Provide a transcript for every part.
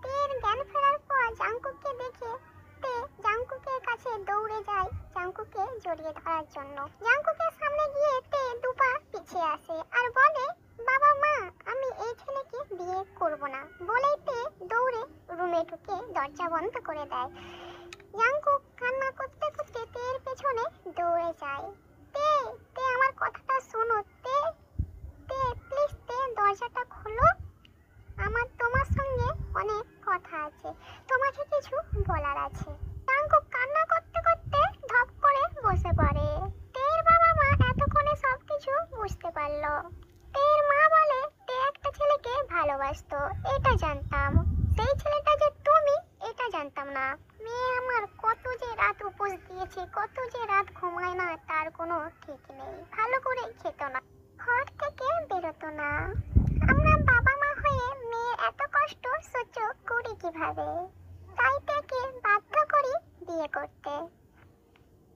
তের জ্ঞান ফেরার পর জাংকুককে দেখে তে জাংকুকের কাছে দৌড়ে যায় জাংকুককে জড়িয়ে ধরার জন্য। জাংকুকের সামনে গিয়ে তে দুপা পিছিয়ে আসে আর বলে, বাবা মা, আমি এই ছেলেকে বিয়ে করব না বলেই তে দৌড়ে রুমে ঢুকে দরজা বন্ধ করে দেয়। জাংকুক কান্না করতে করতে তের পেছনে দৌড়ে যায়। তে তে আমার কথাটা শোনো, তে তে প্লিজ তে দরজাটা খোলো, আমার তোমার সঙ্গে অনেক কথা আছে, তোমাকে কিছু বলার আছে। জাংকুক কান্না করতে করতে ধপ করে বসে পড়ে। তের বাবা মা এতক্ষণে সবকিছু বুঝতে পারলো। তের মা বলে, তে একটা ছেলেকে ভালোবাসতো, এটা জানতাম, সেই ছেলেটা যে তুমি এটা জানতাম না। মেয়ে আমার কত যে রাত উপোস দিয়েছে, কত যে রাত ঘুমায় না তার কোনো ঠিক নেই, ভালো করে খেত না, ঘর থেকে বেরোতো না। আমরা বাবা মা হয়ে মেয়ের এত কষ্ট সহ্য করি কিভাবে? তাই তাকে বাধ্য করি বিয়ে করতে।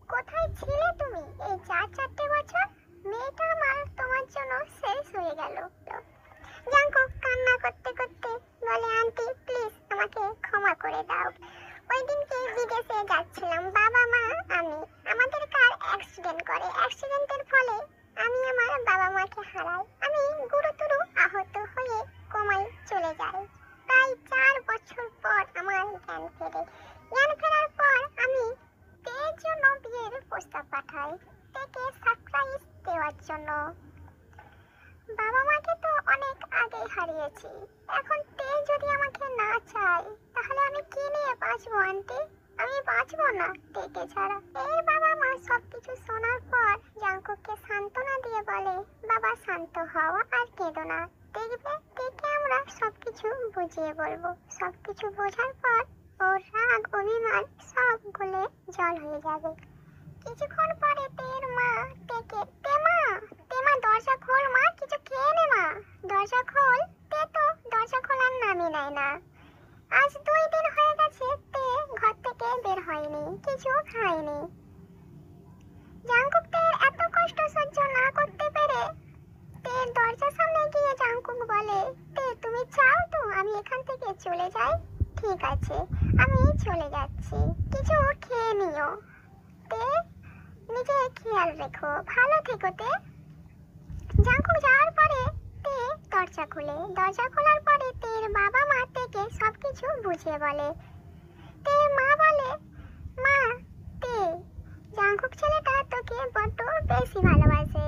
কোথায় ছিলে তুমি এই 4 বছর? মেয়েটা আমার তোমার জন্য শেষ হয়ে গেল। জাংকুক কান্না করতে করতে বলে, আন্টি প্লিজ আমাকে ক্ষমা করে দাও। ওই দিনকে বিদেশে যাচ্ছিলাম বাবা মা আমি, আমাদের কার অ্যাক্সিডেন্ট করে, অ্যাক্সিডেন্টের ফলে আমি আমার বাবা মাকে হারাই। আমি গুরুতর আহত হয়ে কোমায় চলে যাই। প্রায় 4 বছর পর আমার জ্ঞান ফেরে। জ্ঞান ফেরার পর আমি তের জন্য বিয়ের প্রস্তাব পাঠাই, তেকে সারপ্রাইজ দেওয়ার জন্য। বাবা মাকে তো অনেক আগে হারিয়েছি, এখন তে যদি আমাকে না চায় তাহলে আমি কি নিয়ে বাঁচবো আন্টি? আমি বাঁচবো না তেকে ছাড়া। এর বাবা মা সবকিছু শোনার পর জাংকুককে সান্ত্বনা দিয়ে বলে, বাবা শান্ত হও আর কেঁদো না, দেখবে তেকে আমরা সবকিছু বুঝিয়ে বলবো। সবকিছু বোঝার পর ওর রাগ অভিমান সব গলে জল হয়ে যাবে। কিছুক্ষণ পরে তের মা তেকে, তেমা তেমা দরজা খোল মা, কিছু খেয়ে নে মা, দরজা খোল। তে তো দরজা খোলার নামই নেয় না। আজ 2 দিন হয়ে গেছে তে ঘর থেকে বের হয়নি, কিছু খায়নি। জাংকুক তের এত কষ্ট সহ্য না করতে পেরে তের দরজার সামনে গিয়ে জাংকুক বলে, তে তুমি চাও তো আমি এখান থেকে চলে যাই? ঠিক আছে, আমি চলে যাচ্ছি, কিছু খেয়ে নিও। তে নিজে খেয়াল রেখো, ভালো থেকো তে। জাংকুক যাওয়ার পরে তে দরজা খুলে। দরজা খোলার পরে তের বাবা মা তেকে সবকিছু বুঝিয়ে বলে। তের মা বলে, মা তে জাংকুক ছেলেটা তোকে বড্ড বেশি ভালোবাসে,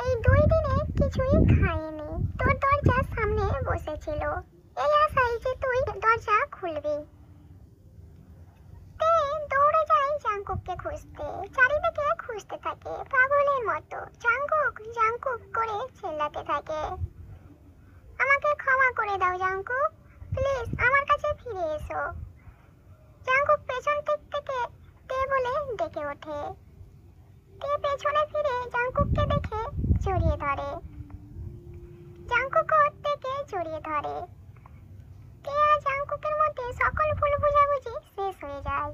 এই 2 দিনে কিছুই খায়নি, তোর দরজার সামনে বসেছিল এই আশায় যে তুই দরজা খুলবি। তে দৌড়ে যায় জাংকুককে খুঁজতে, চারিদিকে খুঁজতে থাকে পাগলের মতো। জাংকুক জাংকুক করে চিল্লাতে থাকে, আমাকে ক্ষমা করে দাও জাংকুক, প্লিজ আমার কাছে ফিরে এসো। জাংকুক পেছন দিক থেকে তে বলে ডেকে ওঠে। তে পেছনে ফিরে জাংকুককে দেখে জড়িয়ে ধরে। জাংকুকও তেকে জড়িয়ে ধরে। তে আর জাংকুকের মধ্যে সকল ভুল বোঝাবুঝি শেষ হয়ে যায়।